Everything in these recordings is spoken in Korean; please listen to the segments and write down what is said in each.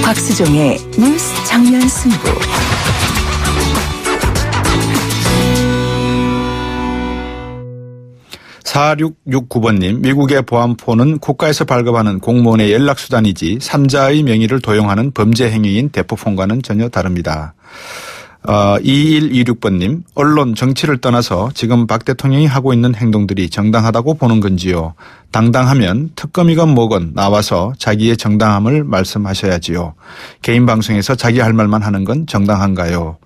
박수종의 뉴스 정면 승부. (4669번님) 미국의 보안포는 국가에서 발급하는 공무원의 연락수단이지 3자의 명의를 도용하는 범죄 행위인 대포폰과는 전혀 다릅니다. 2126번님, 언론 정치를 떠나서 지금 박 대통령이 하고 있는 행동들이 정당하다고 보는 건지요. 당당하면 특검이건 뭐건 나와서 자기의 정당함을 말씀하셔야지요. 개인 방송에서 자기 할 말만 하는 건 정당한가요?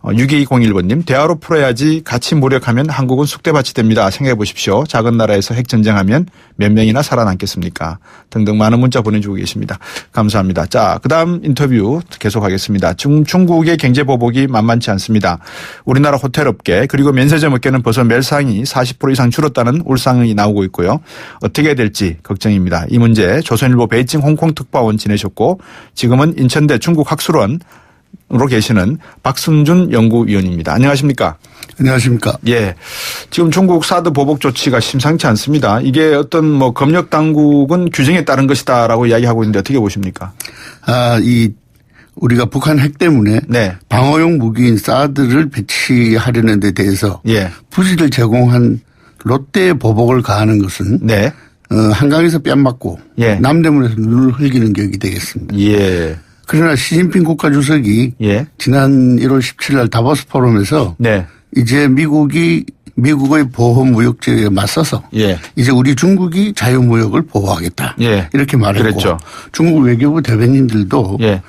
6201번님, 대화로 풀어야지 같이 무력하면 한국은 쑥대밭이 됩니다. 생각해 보십시오. 작은 나라에서 핵전쟁하면 몇 명이나 살아남겠습니까? 등등 많은 문자 보내주고 계십니다. 감사합니다. 자, 그다음 인터뷰 계속하겠습니다. 중국의 경제보복이 만만치 않습니다. 우리나라 호텔업계 그리고 면세점 업계는 벌써 멸상이 40% 이상 줄었다는 울상이 나오고 있고요. 어떻게 될지 걱정입니다. 이 문제 조선일보 베이징 홍콩 특파원 지내셨고 지금은 인천대 중국학술원 으로 계시는 박승준 연구위원입니다. 안녕하십니까? 안녕하십니까? 예. 지금 중국 사드 보복 조치가 심상치 않습니다. 이게 어떤 검역 당국은 규정에 따른 것이다라고 이야기하고 있는데 어떻게 보십니까? 우리가 북한 핵 때문에 네. 방어용 무기인 사드를 배치하려는 데 대해서 예. 부지를 제공한 롯데의 보복을 가하는 것은 네. 한강에서 뺨 맞고 예. 남대문에서 눈을 흘기는 격이 되겠습니다. 예. 그러나 시진핑 국가주석이 예. 지난 1월 17일 날 다보스 포럼에서 네. 이제 미국의 보호무역제에 맞서서 예. 이제 우리 중국이 자유무역을 보호하겠다. 예. 이렇게 말했고 그랬죠. 중국 외교부 대변인들도 예.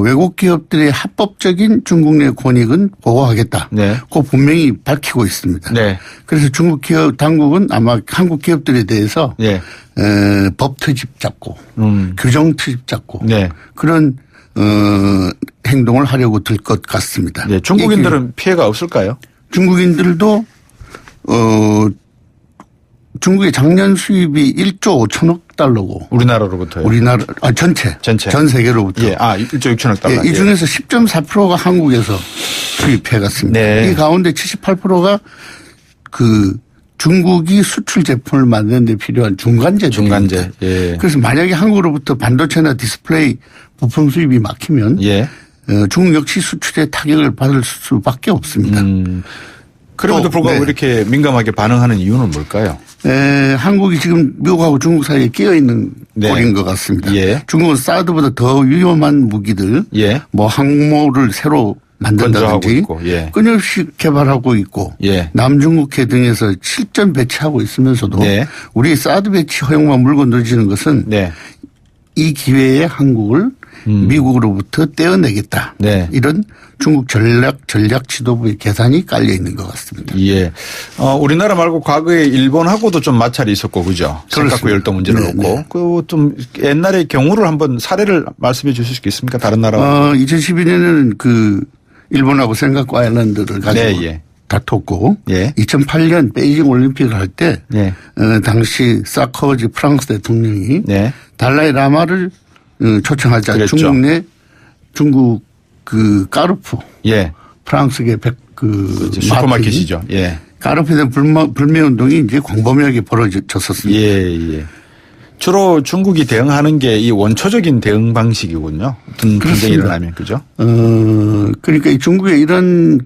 외국 기업들의 합법적인 중국 내 권익은 보호하겠다. 네. 그거 분명히 밝히고 있습니다. 네. 그래서 중국 기업 당국은 아마 한국 기업들에 대해서 예. 법 트집 잡고 규정 트집 잡고 네. 그런 행동을 하려고 들 것 같습니다. 네. 중국인들은 피해가 없을까요? 중국인들도 중국의 작년 수입이 1조 5천억 달러고. 우리나라로부터요? 전체. 전 세계로부터. 예. 1조 6천억 달러. 예, 이 중에서 10.4%가 한국에서 수입해 갔습니다. 네. 이 가운데 78%가 중국이 수출 제품을 만드는 데 필요한 중간재. 예. 그래서 만약에 한국으로부터 반도체나 디스플레이 부품 수입이 막히면. 예. 중국 역시 수출에 타격을 받을 수밖에 없습니다. 그럼에도 불구하고 네. 이렇게 민감하게 반응하는 이유는 뭘까요? 한국이 지금 미국하고 중국 사이에 끼어 있는 네. 꼴인 것 같습니다. 예. 중국은 사드보다 더 위험한 무기들, 예. 항모를 새로 만든다든지 예. 끊임없이 개발하고 있고 예. 남중국해 등에서 실전 배치하고 있으면서도 네. 우리 사드 배치 허용만 물고 늘어지는 것은 네. 이 기회에 한국을 미국으로부터 떼어내겠다. 네. 이런 중국 전략 지도부의 계산이 깔려 있는 것 같습니다. 예. 우리나라 말고 과거에 일본하고도 좀 마찰이 있었고, 그죠? 삼각구 열도 문제를 놓고. 그 좀 옛날의 경우를 한번 사례를 말씀해 주실 수 있습니까? 다른 나라와. 2012년에는 일본하고 생각구 아일랜드를 가지고 네, 예. 다퉜고, 예. 2008년 베이징 올림픽을 할 때, 예. 당시 사커지 프랑스 대통령이 네. 달라이 라마를 초청하자 그랬죠. 중국 까르푸. 예. 프랑스계 슈퍼마켓이죠. 예. 까르푸에 대한 불매 운동이 이제 광범위하게 벌어졌었습니다. 예. 주로 중국이 대응하는 게 이 원초적인 대응 방식이군요. 어떤 분쟁이 일어나면, 그죠? 그러니까 이 중국의 이런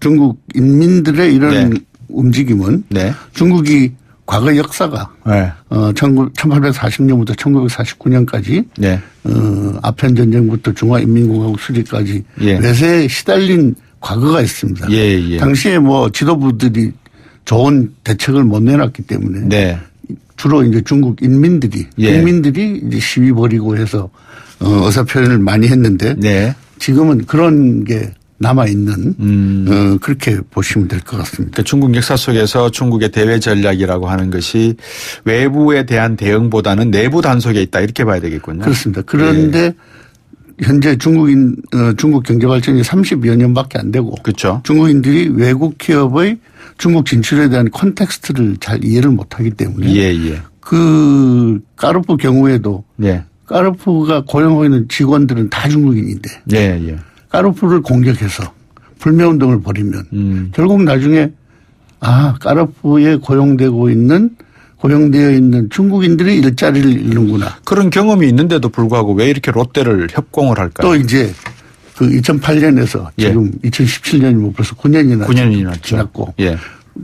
중국 인민들의 이런 네. 움직임은 네. 중국이 과거 역사가 네. 1840년부터 1949년까지 네. 아편전쟁부터 중화인민공화국 수립까지 예. 외세에 시달린 과거가 있습니다. 예. 당시에 지도부들이 좋은 대책을 못 내놨기 때문에 네. 주로 이제 중국 인민들이 예. 국민들이 이제 시위 벌이고 해서 의사 표현을 많이 했는데 네. 지금은 그런 게 남아 있는 그렇게 보시면 될 것 같습니다. 그러니까 중국 역사 속에서 중국의 대외 전략이라고 하는 것이 외부에 대한 대응보다는 내부 단속에 있다 이렇게 봐야 되겠군요. 그렇습니다. 그런데 현재 중국 경제 발전이 30여 년밖에 안 되고 그렇죠. 중국인들이 외국 기업의 중국 진출에 대한 콘텍스트를 잘 이해를 못하기 때문에 예. 까르푸 경우에도 까르푸가 고용하고 있는 직원들은 다 중국인인데 예. 까르푸를 공격해서 불매운동을 벌이면 결국 나중에 까르푸에 고용되고 있는 고용되어 있는 중국인들이 일자리를 잃는구나. 그런 경험이 있는데도 불구하고 왜 이렇게 롯데를 협공을 할까요? 또 이제 그 2008년에서 예. 지금 2017년이면 벌써 9년이나 지났고 예.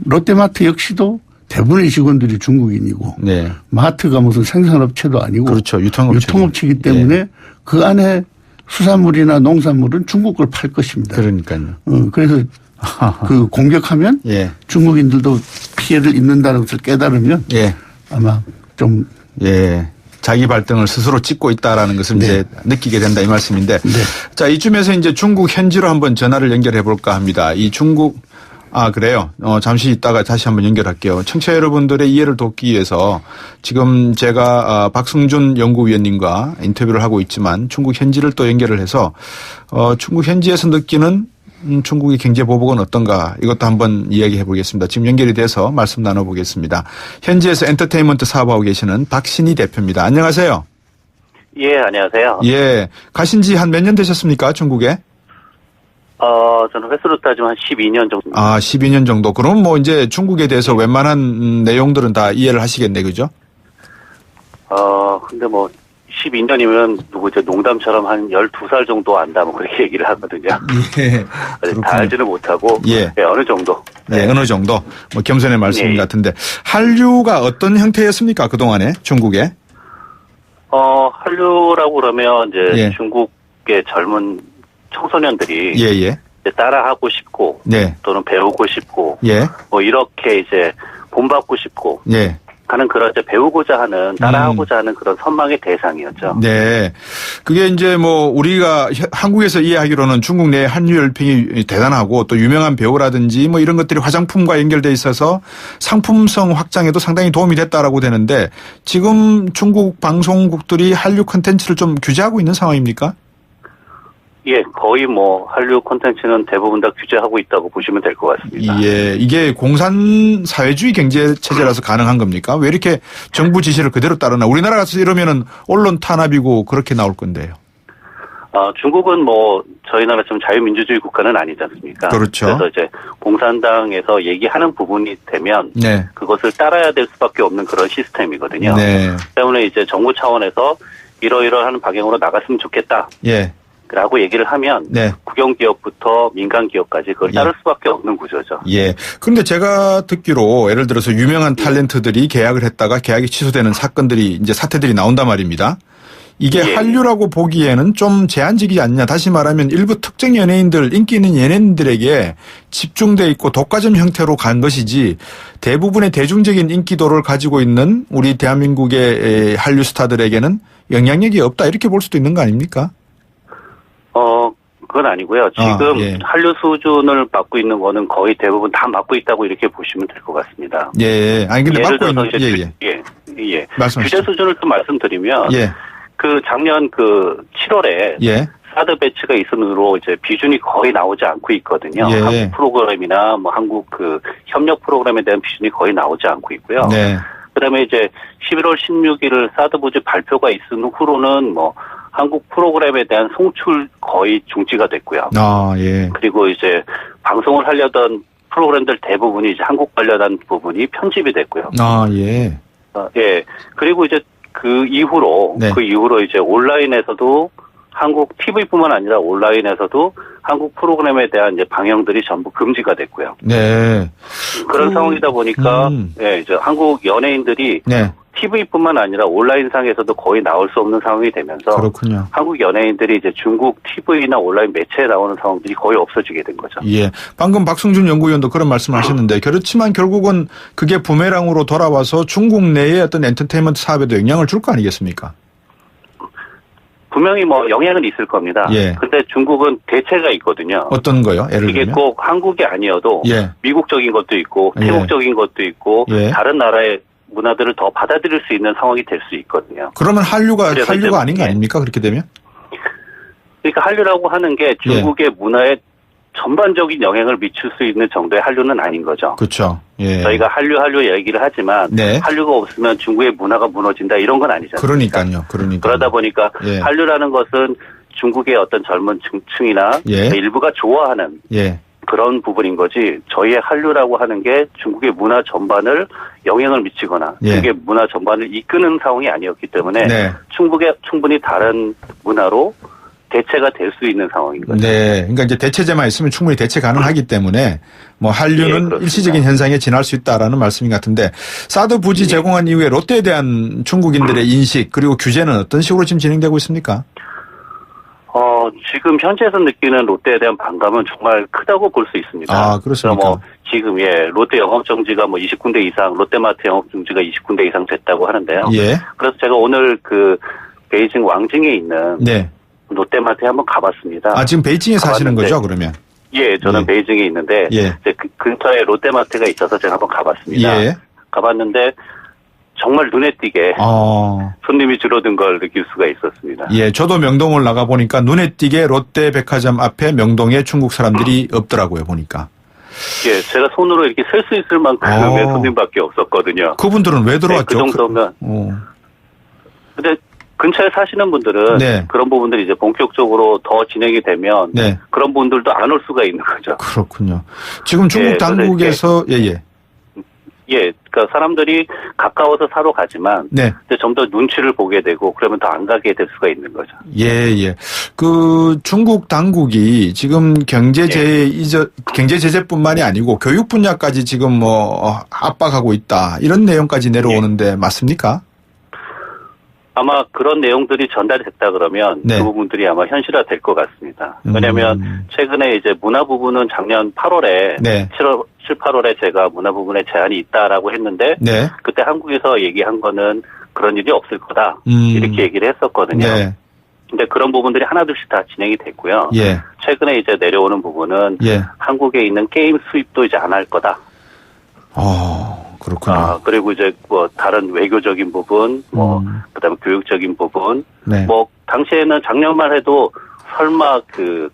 롯데마트 역시도 대부분의 직원들이 중국인이고 네. 마트가 무슨 생산업체도 아니고 그렇죠. 유통업체이기 때문에 예. 그 안에 수산물이나 농산물은 중국 걸 팔 것입니다. 그러니까요. 그래서 그 공격하면 예. 중국인들도 피해를 입는다는 것을 깨달으면 예. 아마 좀 예. 자기 발등을 스스로 찍고 있다라는 것을 네. 이제 느끼게 된다 이 말씀인데. 네. 자, 이쯤에서 이제 중국 현지로 한번 전화를 연결해 볼까 합니다. 이 중국 그래요. 잠시 있다가 다시 한번 연결할게요. 청취자 여러분들의 이해를 돕기 위해서 지금 제가 박승준 연구위원님과 인터뷰를 하고 있지만 중국 현지를 또 연결을 해서 중국 현지에서 느끼는 중국의 경제 보복은 어떤가 이것도 한번 이야기해 보겠습니다. 지금 연결이 돼서 말씀 나눠보겠습니다. 현지에서 엔터테인먼트 사업하고 계시는 박신희 대표입니다. 안녕하세요. 예, 안녕하세요. 예. 가신 지 한 몇 년 되셨습니까? 중국에? 저는 횟수로 따지면 한 12년 정도. 12년 정도. 그럼 뭐 이제 중국에 대해서 웬만한 내용들은 다 이해를 하시겠네, 그죠? 근데 뭐 12년이면 누구죠? 농담처럼 한 12살 정도 안다 뭐 그렇게 얘기를 하거든요. 예. 아직 다 알지는 못하고. 예. 네, 어느 정도. 네, 어느 정도. 뭐 겸손의 말씀 예. 같은데. 한류가 어떤 형태였습니까? 그동안에 중국에? 한류라고 그러면 이제 예. 중국의 젊은 청소년들이 예, 예. 이제 따라하고 싶고 네. 또는 배우고 싶고 예. 뭐 이렇게 이제 본받고 싶고 예. 하는 그런 이제 배우고자 하는 따라하고자 하는 그런 선망의 대상이었죠. 네. 그게 이제 뭐 우리가 한국에서 이해하기로는 중국 내 한류 열풍이 대단하고 또 유명한 배우라든지 뭐 이런 것들이 화장품과 연결돼 있어서 상품성 확장에도 상당히 도움이 됐다라고 되는데 지금 중국 방송국들이 한류 콘텐츠를 좀 규제하고 있는 상황입니까? 예, 거의 뭐 한류 콘텐츠는 대부분 다 규제하고 있다고 보시면 될 것 같습니다. 예, 이게 공산 사회주의 경제 체제라서 가능한 겁니까? 왜 이렇게 정부 지시를 그대로 따르나? 우리나라 같아서 이러면은 언론 탄압이고 그렇게 나올 건데요. 중국은 뭐 저희 나라처럼 자유민주주의 국가는 아니지 않습니까? 그렇죠. 그래서 이제 공산당에서 얘기하는 부분이 되면 네. 그것을 따라야 될 수밖에 없는 그런 시스템이거든요. 네. 때문에 이제 정부 차원에서 이러이러한 방향으로 나갔으면 좋겠다. 예. 라고 얘기를 하면 네. 국영기업부터 민간기업까지 그걸 예. 따를 수밖에 없는 구조죠. 예. 그런데 제가 듣기로 예를 들어서 유명한 탤런트들이 계약을 했다가 계약이 취소되는 사건들이 이제 사태들이 나온단 말입니다. 이게 예. 한류라고 보기에는 좀 제한적이지 않냐. 다시 말하면 일부 특정 연예인들, 인기 있는 연예인들에게 집중돼 있고 독과점 형태로 간 것이지 대부분의 대중적인 인기도를 가지고 있는 우리 대한민국의 한류 스타들에게는 영향력이 없다. 이렇게 볼 수도 있는 거 아닙니까? 그건 아니고요. 지금 예. 한류 수준을 맡고 있는 거는 거의 대부분 다 맡고 있다고 이렇게 보시면 될 것 같습니다. 예. 아니 근데 예를 맡고 있는 들어서 이제 예. 말씀하시죠. 규제 수준을 좀 말씀드리면 예. 그 작년 그 7월에 예. 사드 배치가 있은 후로 이제 비준이 거의 나오지 않고 있거든요. 예. 한국 프로그램이나 뭐 한국 그 협력 프로그램에 대한 비준이 거의 나오지 않고 있고요. 네. 그다음에 이제 11월 16일 사드 부지 발표가 있은 후로는 뭐 한국 프로그램에 대한 송출 거의 중지가 됐고요. 예. 그리고 이제 방송을 하려던 프로그램들 대부분이 이제 한국 관련한 부분이 편집이 됐고요. 예. 예. 그리고 이제 그 이후로 네. 이제 온라인에서도 한국 TV뿐만 아니라 온라인에서도 한국 프로그램에 대한 이제 방영들이 전부 금지가 됐고요. 네. 그런 상황이다 보니까 예, 이제 한국 연예인들이 네. TV뿐만 아니라 온라인상에서도 거의 나올 수 없는 상황이 되면서 그렇군요. 한국 연예인들이 이제 중국 TV나 온라인 매체에 나오는 상황들이 거의 없어지게 된 거죠. 예. 방금 박승준 연구위원도 그런 말씀을 하셨는데 그렇지만 결국은 그게 부메랑으로 돌아와서 중국 내의 어떤 엔터테인먼트 사업에도 영향을 줄 거 아니겠습니까? 분명히 뭐 영향은 있을 겁니다. 예. 근데 중국은 대체가 있거든요. 어떤 거요? 예를 이게 들면? 꼭 한국이 아니어도 예. 미국적인 것도 있고 예. 태국적인 것도 있고 예. 다른 나라의 문화들을 더 받아들일 수 있는 상황이 될 수 있거든요. 그러면 한류가 그래서 이제 아닌 거 예. 아닙니까? 그렇게 되면? 그러니까 한류라고 하는 게 중국의 문화에 전반적인 영향을 미칠 수 있는 정도의 한류는 아닌 거죠. 그렇죠. 예. 저희가 한류 얘기를 하지만 네. 한류가 없으면 중국의 문화가 무너진다 이런 건 아니잖아요. 그러니까요. 그러다 보니까 예. 한류라는 것은 중국의 어떤 젊은 층이나 예. 일부가 좋아하는 예. 그런 부분인 거지 저희의 한류라고 하는 게 중국의 문화 전반을 영향을 미치거나 예. 그게 문화 전반을 이끄는 상황이 아니었기 때문에 네. 충분히 다른 문화로 대체가 될 수 있는 상황인 거죠. 네. 그러니까 이제 대체제만 있으면 충분히 대체 가능하기 때문에 뭐 예, 한류는 그렇습니다. 일시적인 현상에 지날 수 있다라는 말씀인 것 같은데 사드 부지 제공한 이후에 롯데에 대한 중국인들의 인식 그리고 규제는 어떤 식으로 지금 진행되고 있습니까? 지금 현지에서 느끼는 롯데에 대한 반감은 정말 크다고 볼 수 있습니다. 아, 그렇습니까? 그래서 지금 롯데 영업 정지가 20군데 이상, 롯데마트 영업 정지가 20군데 이상 됐다고 하는데요. 예. 그래서 제가 오늘 베이징 왕징에 있는 네. 롯데마트에 한번 가봤습니다. 아, 지금 베이징에 사시는 가봤는데, 거죠, 그러면? 예, 저는 예. 베이징에 있는데 예. 이제 근처에 롯데마트가 있어서 제가 한번 가봤습니다. 예. 가봤는데 정말 눈에 띄게 손님이 줄어든 걸 느낄 수가 있었습니다. 예, 저도 명동을 나가 보니까 눈에 띄게 롯데 백화점 앞에 명동에 중국 사람들이 없더라고요, 보니까. 예, 제가 손으로 이렇게 셀 수 있을 만큼의 손님밖에 없었거든요. 그분들은 왜 들어왔죠? 네, 그 정도면. 근데 근처에 사시는 분들은 네. 그런 부분들이 이제 본격적으로 더 진행이 되면 네. 그런 분들도 안 올 수가 있는 거죠. 그렇군요. 지금 중국 당국에서 예, 그러니까 사람들이 가까워서 사러 가지만 네. 좀 더 눈치를 보게 되고 그러면 더 안 가게 될 수가 있는 거죠. 예. 중국 당국이 지금 경제 제재뿐만이 아니고 교육 분야까지 지금 압박하고 있다. 이런 내용까지 내려오는데 맞습니까? 아마 그런 내용들이 전달이 됐다 그러면 네. 그 부분들이 아마 현실화 될 것 같습니다. 왜냐하면 최근에 이제 문화 부분은 작년 8월에 네. 7, 8월에 제가 문화 부분에 제한이 있다라고 했는데 네. 그때 한국에서 얘기한 거는 그런 일이 없을 거다 이렇게 얘기를 했었거든요. 네. 근데 그런 부분들이 하나둘씩 다 진행이 됐고요. 예. 최근에 이제 내려오는 부분은 예. 한국에 있는 게임 수입도 이제 안 할 거다. 그렇군요. 그리고 이제 다른 외교적인 부분, 그다음에 교육적인 부분, 네. 당시에는 작년만 해도 설마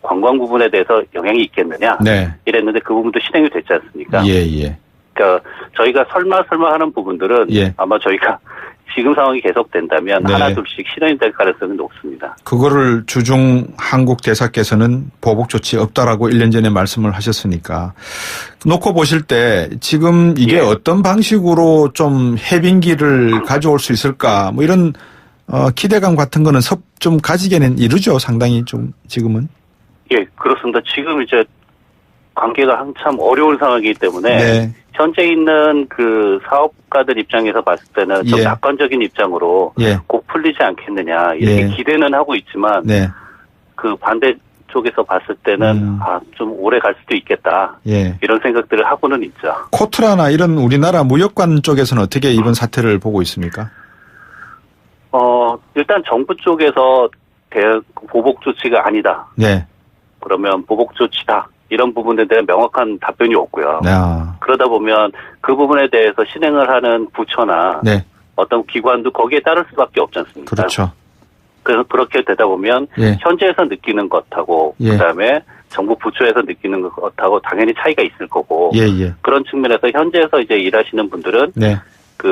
관광 부분에 대해서 영향이 있겠느냐, 네. 이랬는데 그 부분도 실행이 됐지 않습니까? 예. 그러니까 저희가 설마 하는 부분들은 예. 아마 저희가 지금 상황이 계속된다면 네. 하나둘씩 실현이 될 가능성이 높습니다. 그거를 주중 한국 대사께서는 보복 조치 없다라고 1년 전에 말씀을 하셨으니까 놓고 보실 때 지금 이게 어떤 방식으로 좀 해빙기를 가져올 수 있을까 이런 기대감 같은 거는 좀 가지게는 이르죠. 상당히 좀 지금은. 예, 그렇습니다. 지금 이제 관계가 한참 어려운 상황이기 때문에 네. 현재 있는 사업가들 입장에서 봤을 때는 좀 낙관적인 입장으로 곧 풀리지 않겠느냐 이렇게 기대는 하고 있지만 네. 반대 쪽에서 봤을 때는 좀 오래 갈 수도 있겠다 이런 생각들을 하고는 있죠. 코트라나 이런 우리나라 무역관 쪽에서는 어떻게 이번 사태를 보고 있습니까? 일단 정부 쪽에서 보복 조치가 아니다. 네. 그러면 보복 조치다. 이런 부분에 대한 명확한 답변이 없고요. 그러다 보면 그 부분에 대해서 실행을 하는 부처나 어떤 기관도 거기에 따를 수밖에 없지 않습니까? 그렇죠. 그래서 그렇게 되다 보면 현지에서 느끼는 것하고 그다음에 정부 부처에서 느끼는 것하고 당연히 차이가 있을 거고 그런 측면에서 현지에서 이제 일하시는 분들은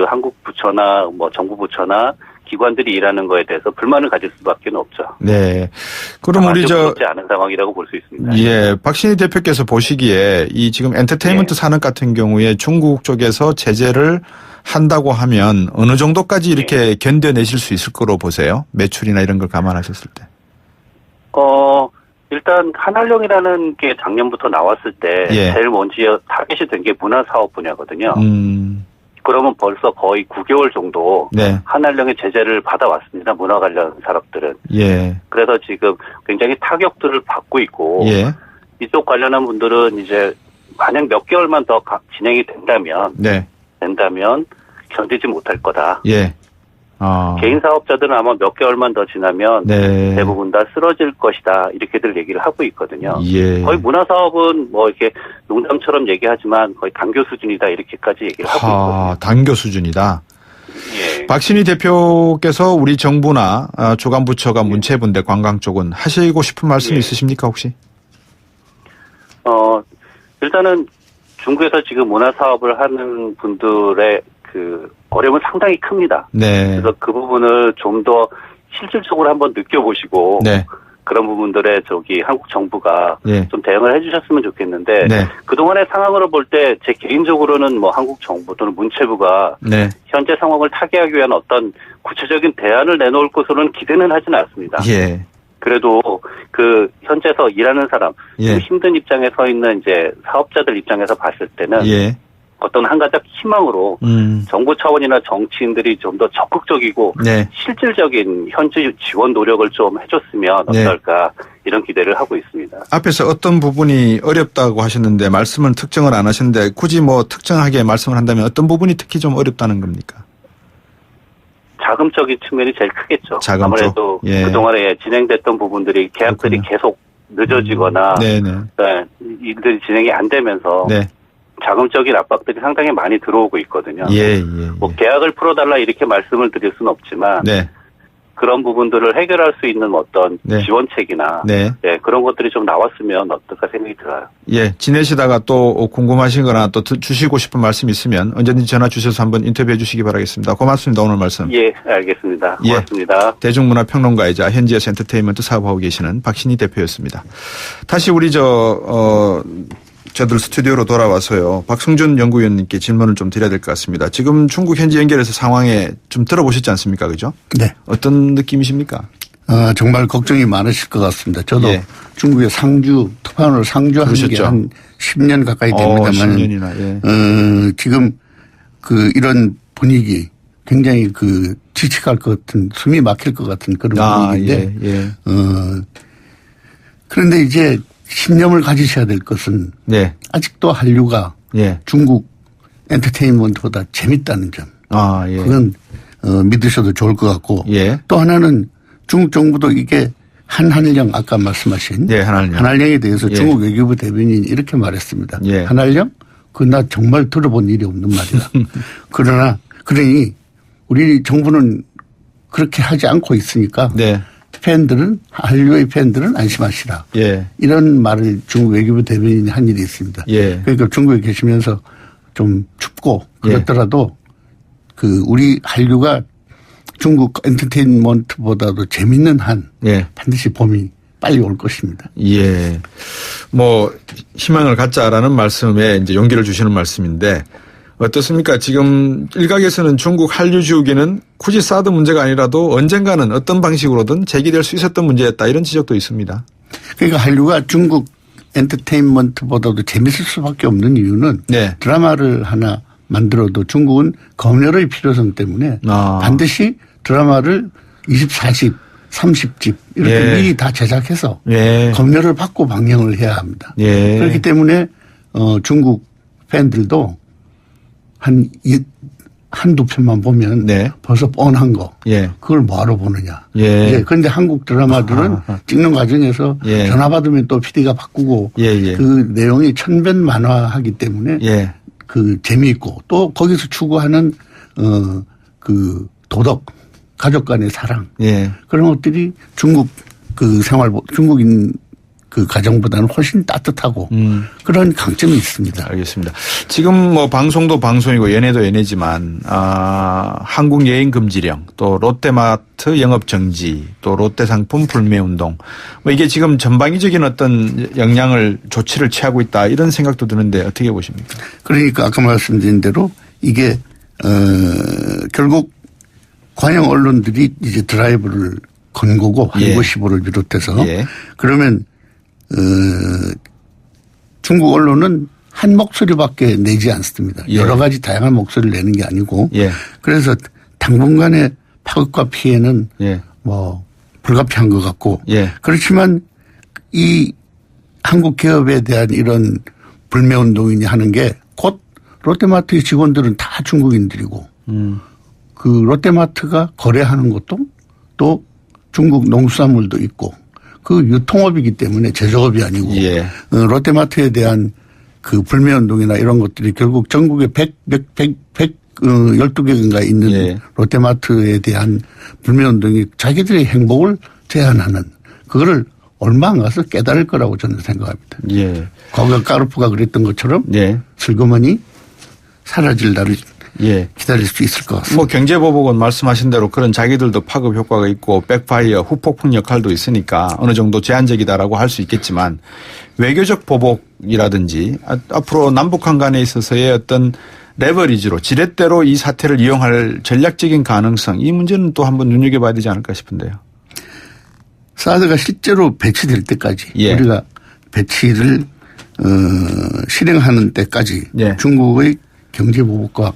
한국 부처나 정부 부처나 기관들이 일하는 거에 대해서 불만을 가질 수밖에 없죠. 네. 그럼 우리 그렇지 않은 상황이라고 볼 수 있습니다. 예, 박신희 대표께서 보시기에 이 지금 엔터테인먼트 산업 같은 경우에 중국 쪽에서 제재를 한다고 하면 어느 정도까지 이렇게 견뎌내실 수 있을 거로 보세요? 매출이나 이런 걸 감안하셨을 때. 일단 한한령이라는 게 작년부터 나왔을 때 제일 먼저 타겟이 된 게 문화사업 분야거든요. 그러면 벌써 거의 9개월 정도 한한령의 제재를 받아왔습니다. 문화 관련 산업들은. 그래서 지금 굉장히 타격들을 받고 있고 이쪽 관련한 분들은 이제 만약 몇 개월만 더 진행이 된다면 견디지 못할 거다. 개인 사업자들은 아마 몇 개월만 더 지나면 대부분 다 쓰러질 것이다. 이렇게들 얘기를 하고 있거든요. 거의 문화사업은 이렇게 농담처럼 얘기하지만 거의 단교 수준이다. 이렇게까지 얘기를 하고 있거든요. 단교 수준이다. 박신희 대표께서 우리 정부나 주관부처가 문체부인데 관광 쪽은 하시고 싶은 말씀 있으십니까 혹시? 일단은 중국에서 지금 문화사업을 하는 분들의 어려움은 상당히 큽니다. 그래서 그 부분을 좀 더 실질적으로 한번 느껴보시고 그런 부분들에 한국 정부가 예. 좀 대응을 해주셨으면 좋겠는데 네. 그동안의 상황으로 볼 때 제 개인적으로는 뭐 한국 정부 또는 문체부가 네. 현재 상황을 타개하기 위한 어떤 구체적인 대안을 내놓을 것으로는 기대는 하지는 않습니다. 예. 그래도 그 현재서 일하는 사람, 예. 힘든 입장에 서 있는 이제 사업자들 입장에서 봤을 때는 예. 어떤 한 가지 희망으로 정부 차원이나 정치인들이 좀 더 적극적이고 네. 실질적인 현지 지원 노력을 좀 해줬으면 어떨까 이런 기대를 하고 있습니다. 앞에서 어떤 부분이 어렵다고 하셨는데 말씀은 특정을 안 하셨는데 굳이 뭐 특정하게 말씀을 한다면 어떤 부분이 특히 좀 어렵다는 겁니까? 자금적인 측면이 제일 크겠죠. 자금 아무래도 예. 그동안에 진행됐던 부분들이 계약들이 그렇군요. 계속 늦어지거나 네네. 네, 일들이 진행이 안 되면서 네. 자금적인 압박들이 상당히 많이 들어오고 있거든요. 예. 뭐 계약을 풀어달라 이렇게 말씀을 드릴 수는 없지만 네. 그런 부분들을 해결할 수 있는 어떤 네. 지원책이나 네. 네, 그런 것들이 좀 나왔으면 어떨까 생각이 들어요. 예. 지내시다가 또 궁금하신 거나 또 주시고 싶은 말씀 있으면 언제든지 전화 주셔서 한번 인터뷰해 주시기 바라겠습니다. 고맙습니다. 오늘 말씀. 예, 알겠습니다. 고맙습니다. 예. 대중문화평론가이자 현지에서 엔터테인먼트 사업하고 계시는 박신희 대표였습니다. 다시 우리 저들 스튜디오로 돌아와서요. 박성준 연구위원님께 질문을 좀 드려야 될 것 같습니다. 지금 중국 현지 연결해서 상황에 좀 들어보셨지 않습니까? 그죠? 네. 어떤 느낌이십니까? 정말 걱정이 많으실 것 같습니다. 저도 예. 중국의 특파원으로 상주한 게 한 10년 가까이 됩니다만 10년이나, 예. 지금 이런 분위기 굉장히 지치갈 것 같은 숨이 막힐 것 같은 그런 분위기인데 예. 그런데 이제 신념을 가지셔야 될 것은 네. 아직도 한류가 예. 중국 엔터테인먼트보다 재밌다는 점. 예. 그건 믿으셔도 좋을 것 같고 예. 또 하나는 중국 정부도 이게 한한령 아까 말씀하신 예, 한한령에 대해서 예. 중국 외교부 대변인이 이렇게 말했습니다. 예. 한한령? 나 정말 들어본 일이 없는 말이다. 그러니 우리 정부는 그렇게 하지 않고 있으니까 네. 한류의 팬들은 안심하시라. 예. 이런 말을 중국 외교부 대변인이 한 일이 있습니다. 예. 그러니까 중국에 계시면서 좀 춥고 그렇더라도 우리 한류가 중국 엔터테인먼트보다도 재밌는 한 반드시 봄이 빨리 올 것입니다. 예. 뭐 희망을 갖자라는 말씀에 이제 용기를 주시는 말씀인데 어떻습니까? 지금 일각에서는 중국 한류 지우기는 굳이 사드 문제가 아니라도 언젠가는 어떤 방식으로든 제기될 수 있었던 문제였다 이런 지적도 있습니다. 그러니까 한류가 중국 엔터테인먼트보다도 재밌을 수밖에 없는 이유는 드라마를 하나 만들어도 중국은 검열의 필요성 때문에 반드시 드라마를 20, 40, 30집 이렇게 미리 다 제작해서 검열을 받고 방영을 해야 합니다. 그렇기 때문에 중국 팬들도 한두 편만 보면 벌써 뻔한 거. 그걸 뭐하러 보느냐. 그런데 한국 드라마들은 찍는 과정에서 전화 받으면 또 PD가 바꾸고 그 내용이 천변만화하기 때문에 재미있고 또 거기서 추구하는 도덕, 가족 간의 사랑 그런 것들이 중국 중국인 가정보다는 훨씬 따뜻하고 그런 강점이 있습니다. 알겠습니다. 지금 뭐 방송도 방송이고 연예도 연예지만 한국 여행 금지령 또 롯데마트 영업 정지 또 롯데상품 불매 운동 뭐 이게 지금 전방위적인 어떤 조치를 취하고 있다 이런 생각도 드는데 어떻게 보십니까? 그러니까 아까 말씀드린 대로 이게 결국 관영 언론들이 이제 드라이브를 건 거고 한국시보를 비롯해서 그러면 중국 언론은 한 목소리밖에 내지 않습니다. 여러 가지 다양한 목소리를 내는 게 아니고 그래서 당분간의 파급과 피해는 뭐 불가피한 것 같고 그렇지만 이 한국 기업에 대한 이런 불매운동이니 하는 게 곧 롯데마트의 직원들은 다 중국인들이고 그 롯데마트가 거래하는 것도 또 중국 농수산물도 있고 그 유통업이기 때문에 제조업이 아니고 롯데마트에 대한 그 불매운동이나 이런 것들이 결국 전국에 12개인가 있는 롯데마트에 대한 불매운동이 자기들의 행복을 제한하는 그거를 얼마 안 가서 깨달을 거라고 저는 생각합니다. 과거 까르푸가 그랬던 것처럼 슬그머니 사라질 날을 기다릴 수 있을 것 같습니다. 뭐 경제보복은 말씀하신 대로 그런 자기들도 파급 효과가 있고 백파이어 후폭풍 역할도 있으니까 어느 정도 제한적이다라고 할 수 있겠지만 외교적 보복이라든지 앞으로 남북한 간에 있어서의 어떤 레버리지로 지렛대로 이 사태를 이용할 전략적인 가능성, 이 문제는 또 한번 눈여겨봐야 되지 않을까 싶은데요. 사드가 실제로 배치될 때까지 우리가 배치를 실행하는 때까지 중국의 경제보복과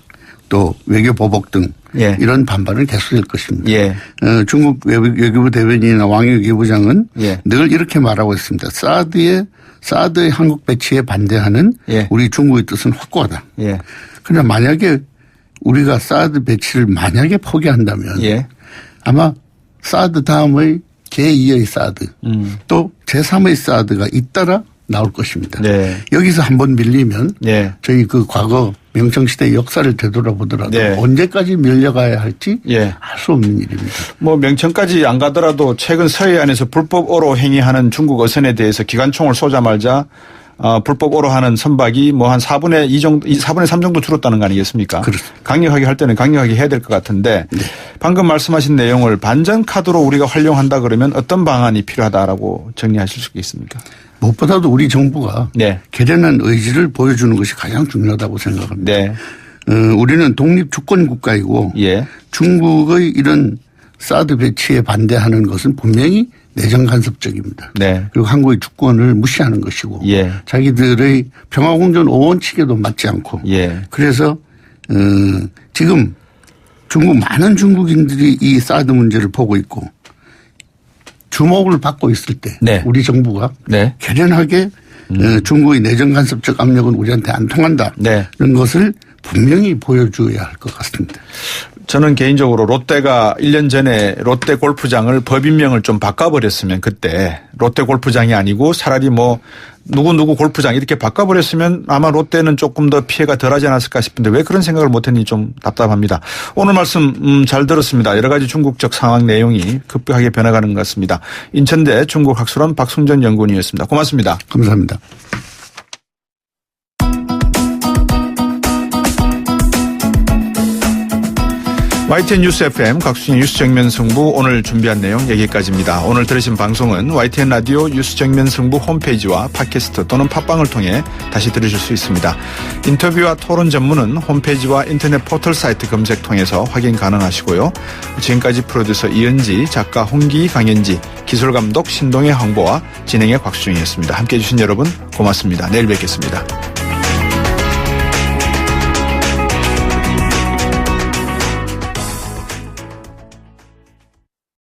또 외교보복 등 이런 반발은 계속될 것입니다. 중국 외교부 대변인이나 왕 외교부장은 늘 이렇게 말하고 있습니다. 사드의 한국 배치에 반대하는 우리 중국의 뜻은 확고하다. 그러나 만약에 우리가 사드 배치를 만약에 포기한다면 아마 사드 다음의 제2의 사드 또 제3의 사드가 잇따라 나올 것입니다. 여기서 한번 밀리면 저희 그 과거 명청시대의 역사를 되돌아보더라도 언제까지 밀려가야 할지 알 수 없는 일입니다. 뭐 명청까지 안 가더라도 최근 서해안에서 불법 어로 행위하는 중국 어선에 대해서 기관총을 쏘자마자 불법 어로하는 선박이 뭐 한 4분의 2 정도, 4분의 3 정도 줄었다는 거 아니겠습니까? 그렇습니다. 강력하게 할 때는 강력하게 해야 될 것 같은데 방금 말씀하신 내용을 반전 카드로 우리가 활용한다 그러면 어떤 방안이 필요하다라고 정리하실 수 있습니까? 무엇보다도 우리 정부가 결연한 의지를 보여주는 것이 가장 중요하다고 생각합니다. 우리는 독립주권 국가이고 중국의 이런 사드 배치에 반대하는 것은 분명히 내정 간섭적입니다. 그리고 한국의 주권을 무시하는 것이고 자기들의 평화공존 5원칙에도 맞지 않고 그래서 지금 많은 중국인들이 이 사드 문제를 보고 있고 주목을 받고 있을 때 우리 정부가 결연하게 중국의 내정 간섭적 압력은 우리한테 안 통한다. 이런 것을 분명히 보여줘야 할 것 같습니다. 저는 개인적으로 롯데가 1년 전에 롯데 골프장을 법인명을 좀 바꿔버렸으면 그때 롯데 골프장이 아니고 차라리 뭐 누구 골프장 이렇게 바꿔버렸으면 아마 롯데는 조금 더 피해가 덜하지 않았을까 싶은데 왜 그런 생각을 못했는지 좀 답답합니다. 오늘 말씀 잘 들었습니다. 여러 가지 중국적 상황 내용이 급격하게 변해가는 것 같습니다. 인천대 중국학술원 박승전 연구원이었습니다. 고맙습니다. 감사합니다. YTN 뉴스 FM 곽수진의 뉴스 정면 승부 오늘 준비한 내용 여기까지입니다. 오늘 들으신 방송은 YTN 라디오 뉴스 정면 승부 홈페이지와 팟캐스트 또는 팟빵을 통해 다시 들으실 수 있습니다. 인터뷰와 토론 전문은 홈페이지와 인터넷 포털 사이트 검색 통해서 확인 가능하시고요. 지금까지 프로듀서 이은지, 작가 홍기, 강현지, 기술감독 신동의 황보와 진행의 곽수진이었습니다. 함께해 주신 여러분 고맙습니다. 내일 뵙겠습니다.